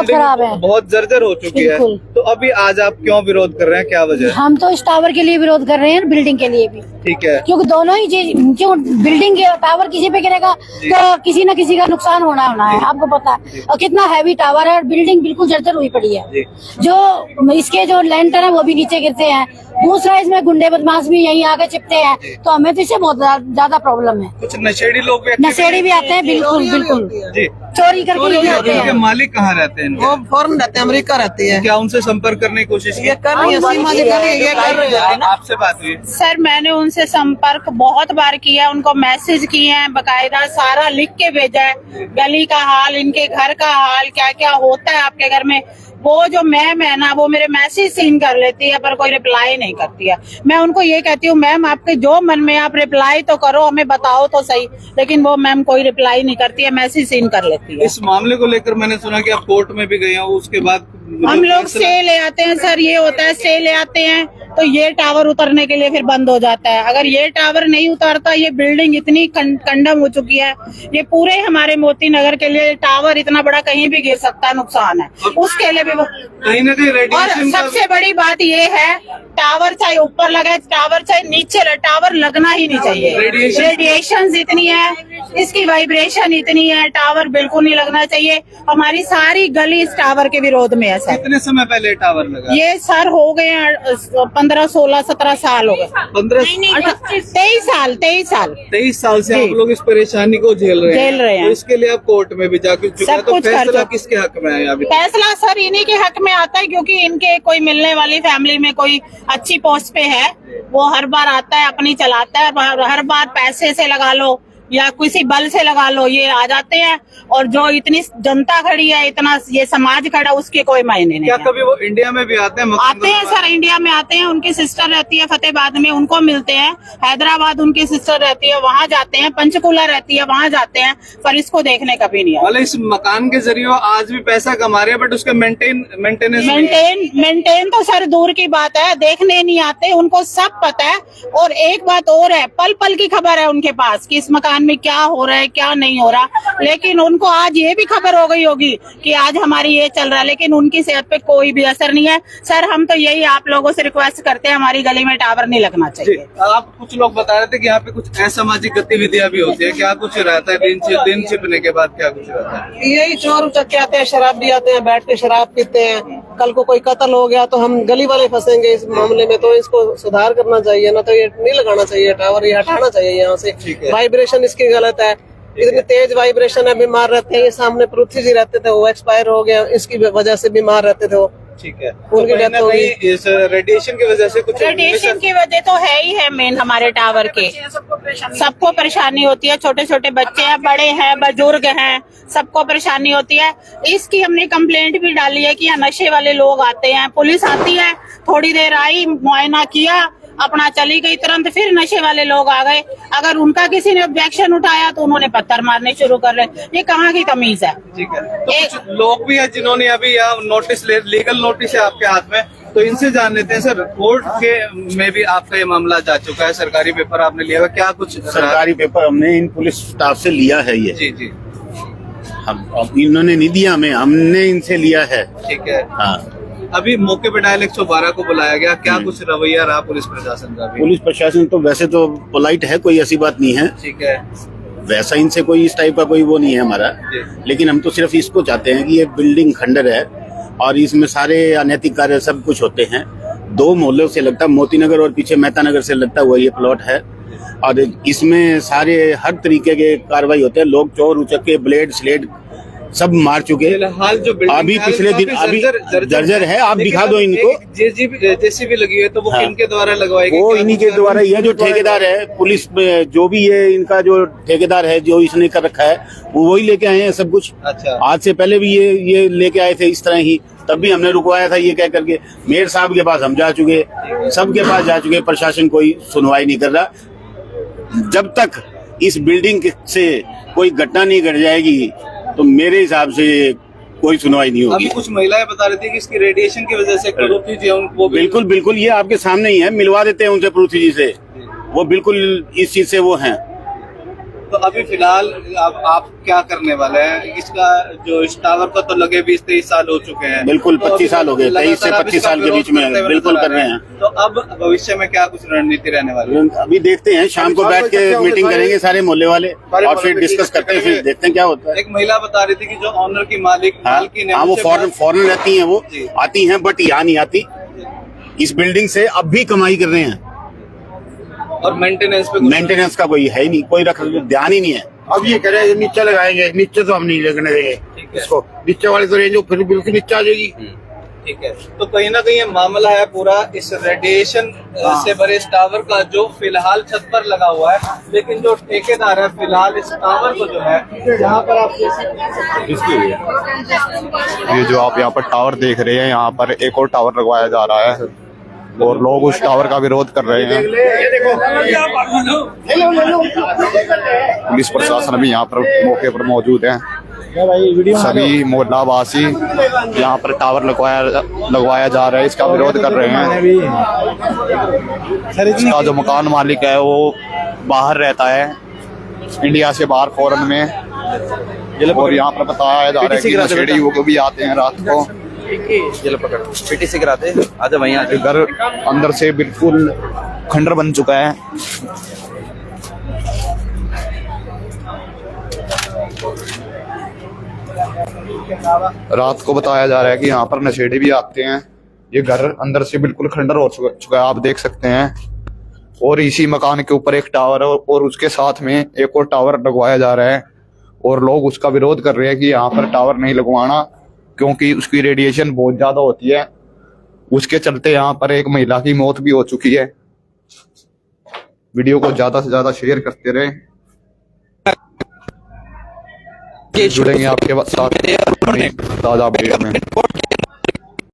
खराब है, बहुत जर्जर हो चुकी है। तो अभी आज आप क्यों विरोध कर रहे हैं, क्या वजह है? हम तो इस टावर के लिए विरोध कर रहे हैं, बिल्डिंग के लिए भी। ठीक है, क्योंकि दोनों ही चीज, जो बिल्डिंग टावर किसी पे गिरेगा तो किसी न किसी का नुकसान होना है, आपको पता है। और कितना हैवी टावर है और बिल्डिंग बिल्कुल जर्जर हुई पड़ी है। जो इसके जो लैंटर है वो भी नीचे गिरते हैं। दूसरा इसमें गुंडे बदमाश भी यहीं आके चिपते हैं, तो हमें तो इससे बहुत ज्यादा प्रॉब्लम है। कुछ नशेड़ी लोग भी आते हैं, बिल्कुल बिल्कुल जी, चोरी करके यहीं आते हैं। मालिक कहाँ रहते हैं? वो फॉरेन रहते हैं, अमेरिका रहती है। क्या उनसे संपर्क करने की कोशिश की? ये कर रही है, सीमा जी कर रही है, ये कर रही है। आपसे बात हुई? सर मैंने उनसे संपर्क बहुत बार किया, उनको मैसेज किए हैं, बकायदा सारा लिख के भेजा है। गली का हाल, इनके घर का हाल, क्या क्या होता है आपके घर में। वो जो मैम है ना, वो मेरे मैसेज सीन कर लेती है पर कोई रिप्लाई नहीं करती है। मैं उनको ये कहती हूँ, मैम आपके जो मन में आप रिप्लाई तो करो, हमें बताओ तो सही। लेकिन वो मैम कोई रिप्लाई नहीं करती है, मैसेज सीन कर लेती है। इस मामले को लेकर मैंने सुना कि आप कोर्ट में भी गए हो, उसके बाद हम लोग स्टे ले आते हैं सर, ये होता है स्टे ले आते हैं तो ये टावर उतरने के लिए फिर बंद हो जाता है। अगर ये टावर नहीं उतरता, ये बिल्डिंग इतनी कंडम हो चुकी है, ये पूरे हमारे मोती नगर के लिए टावर इतना बड़ा कहीं भी गिर सकता है, नुकसान है उसके लिए भी। कहीं ना कहीं और रेडिएशन सबसे बड़ी बात ये है, टावर चाहे ऊपर लगे, टावर चाहे नीचे लगे, टावर लगना ही नहीं चाहिए। रेडिएशन इतनी है, इसकी वाइब्रेशन इतनी है, टावर बिल्कुल नहीं लगना चाहिए। हमारी सारी गली इस टावर के विरोध में है सर। कितने समय पहले टावर लगा? ये सर हो गए 15, 16, 17 साल हो गए। 23 साल 23 साल से आप लोग इस परेशानी को झेल रहे हैं। तो इसके लिए आप कोर्ट में भी जाकर चुके हैं, तो फैसला किसके हक में है अभी? फैसला सर इन्हीं के हक में आता है, क्योंकि इनके कोई मिलने वाली फैमिली में कोई अच्छी पोस्ट पे है, वो हर बार आता है, अपनी चलाता है, हर बार पैसे से लगा लो या किसी बल से लगा लो, ये आ जाते हैं। और जो इतनी जनता खड़ी है, इतना ये समाज खड़ा, उसके कोई मायने नहीं। क्या कभी वो इंडिया में भी आते हैं? आते हैं सर, इंडिया में आते हैं। उनकी सिस्टर रहती है फतेहाबाद में, उनको मिलते हैं। हैदराबाद उनकी सिस्टर रहती है, वहाँ जाते हैं। पंचकुला रहती है, वहाँ जाते हैं, पर इसको देखने कभी नहीं आए। मतलब इस मकान के जरिए आज भी पैसा कमा रहे हैं, बट उसका मेंटेनेंस तो सर दूर की बात है, देखने नहीं आते, उनको सब पता है। और एक बात और है, पल पल की खबर है उनके पास कि इस मकान में क्या हो रहा है, क्या नहीं हो रहा। लेकिन उनको आज ये भी खबर हो गई होगी कि आज हमारी ये चल रहा है, लेकिन उनकी सेहत पे कोई भी असर नहीं है। सर हम तो यही आप लोगों से रिक्वेस्ट करते हैं, हमारी गली में टावर नहीं लगना चाहिए। आप कुछ लोग बता रहे थे कि यहाँ पे कुछ असामाजिक गतिविधियाँ भी होती है, क्या कुछ रहता है? दिन छिपने के बाद क्या कुछ रहता है? यही चोर उचक्के आते हैं, शराब भी आते हैं, बैठ के शराब पीते हैं। कल को कोई कत्ल हो गया तो हम गली वाले फंसेंगे इस मामले में, तो इसको सुधार करना चाहिए ना, तो ये नहीं लगाना चाहिए टावर, ये हटाना चाहिए यहाँ से। वाइब्रेशन इसकी गलत है, इतनी तेज वाइब्रेशन है, बीमार रहते हैं। ये सामने पृथ्वी जी रहते थे, वो एक्सपायर हो गया, इसकी वजह से बीमार रहते थे वो। ठीक है, उनकी डेथ हो गई इस रेडिएशन की वजह से। कुछ रेडिएशन की वजह तो है ही है मेन हमारे टावर के, सबको परेशानी होती है। छोटे छोटे बच्चे हैं, बड़े हैं, बुजुर्ग हैं, सबको परेशानी होती है। इसकी हमने कंप्लेंट भी डाली है कि यहाँ नशे वाले लोग आते हैं। पुलिस आती है, थोड़ी देर आई, मुआयना किया, अपना चली गई, तुरंत फिर नशे वाले लोग आ गए। अगर उनका किसी ने ऑब्जेक्शन उठाया तो उन्होंने पत्थर मारने शुरू कर रहे। ये कहाँ की तमीज है? ठीक है, तो कुछ लोग भी है जिन्होंने अभी यहाँ नोटिस लीगल नोटिस है आपके हाथ में, तो इनसे जान लेते हैं। सर कोर्ट के में भी आपका ये मामला जा चुका है, सरकारी पेपर आपने लिया हुआ, क्या कुछ? सरकारी पेपर हमने इन पुलिस स्टाफ से लिया है। ये जी जी, अब इन्होंने नहीं दिया हमें, हमने इनसे लिया है। ठीक है। हाँ, अभी मौके पे डायल 112 को बुलाया गया, क्या कुछ रवैया रहा पुलिस प्रशासन का? पुलिस प्रशासन तो वैसे तो पोलाइट है, कोई ऐसी बात नहीं है। ठीक है, वैसा इनसे कोई इस टाइप का कोई वो नहीं है हमारा। लेकिन हम तो सिर्फ इसको चाहते हैं कि ये बिल्डिंग खंडर है और इसमें सारे अनैतिक कार्य सब कुछ होते हैं। 2 मोहल्लों से लगता है, मोती नगर और पीछे मेहता नगर से लगता हुआ ये प्लॉट है, और इसमें सारे हर तरीके के कार्रवाई होते हैं। लोग चोर उचक्के, ब्लेड स्लेट सब मार चुके। फिलहाल जो अभी पिछले दिन अभी जर्जर है, आप दिखा दो इनको। जेसीबी लगी है, तो वो किनके द्वारा लगवाई गई? वो इन्हीं के द्वारा। यह जो ठेकेदार है, पुलिस में जो भी ये इनका जो ठेकेदार है, जो इसने कर रखा है, वो वही लेके आए हैं सब कुछ। अच्छा, आज से पहले भी ये लेके आए थे इस तरह ही, तब भी हमने रुकवाया था ये कह करके। मेयर साहब के पास हम जा चुके, सबके पास जा चुके, प्रशासन कोई सुनवाई नहीं कर रहा। जब तक इस बिल्डिंग से कोई घटना नहीं घट जाएगी तो मेरे हिसाब से कोई सुनवाई नहीं होगी। अभी कुछ महिलाएं बता रही थी कि इसकी रेडिएशन की वजह से पृथ्वी जी उनको बिल्कुल बिल्कुल, ये आपके सामने ही है, मिलवा देते हैं उनसे पृथ्वी जी से, वो बिल्कुल इस चीज से वो हैं। तो अभी फिलहाल आप क्या करने वाले हैं? इसका जो इस टावर को तो लगे 20-23 साल हो चुके हैं। बिल्कुल, तो 25 साल हो गए, 23 से 25 साल के बीच में बिल्कुल कर रहे हैं। तो अब भविष्य में क्या कुछ रणनीति रहने वाली है? अभी देखते हैं, शाम को बैठ के मीटिंग करेंगे सारे मोहल्ले वाले और फिर डिस्कस करते हैं, फिर देखते हैं क्या होता है। एक महिला बता रही थी कि जो ऑनर की मालकिन है, हाँ, वो फॉरेन रहती हैं, वो जी। आती हैं बट यहाँ नहीं आती। इस बिल्डिंग से अब भी कमाई कर रहे हैं और मेंटेनेंस पे मेंटेनेंस का कोई है ही नहीं, कोई ध्यान ही नहीं है। अब ये कह रहे हैं नीचे लगाएंगे, नीचे तो हम नहीं लगने देंगे इसको, नीचे वाले तो रेंज फिर बिल्कुल नीचे आ जाएगी। ठीक है, तो कहीं ना कहीं ये मामला है पूरा इस रेडिएशन से भरे इस टावर का, जो फिलहाल छत पर लगा हुआ है, लेकिन जो ठेकेदार है फिलहाल इस टावर को जो है यहाँ पर आप ये जो आप यहाँ पर टावर देख रहे हैं, यहाँ पर एक और टावर लगवाया जा रहा है और लोग उस टावर का विरोध कर रहे हैं। पुलिस प्रशासन भी यहाँ पर मौके पर मौजूद है। सभी मोहल्लावासी यहाँ पर टावर लगवाया जा रहा है, इसका विरोध कर रहे हैं। इसका जो मकान मालिक है वो बाहर रहता है, इंडिया से बाहर फॉरेन में, और यहाँ पर बताया जा रहा है कि नशेड़ी वो भी आते हैं रात को। पीटीसी कराते आजा वहीं आजा। घर अंदर से बिल्कुल खंडर बन चुका है। रात को बताया जा रहा है कि यहाँ पर नशेड़ी भी आते हैं। ये घर अंदर से बिल्कुल खंडर हो चुका है, आप देख सकते हैं। और इसी मकान के ऊपर एक टावर है और उसके साथ में एक और टावर लगवाया जा रहा है, और लोग उसका विरोध कर रहे हैं कि यहाँ पर टावर नहीं लगवाना, क्योंकि उसकी रेडिएशन बहुत ज्यादा होती है। उसके चलते यहाँ पर एक महिला की मौत भी हो चुकी है। वीडियो को ज्यादा से ज्यादा शेयर करते रहे। जुड़ेंगे आपके साथ ताजा अपडेट में।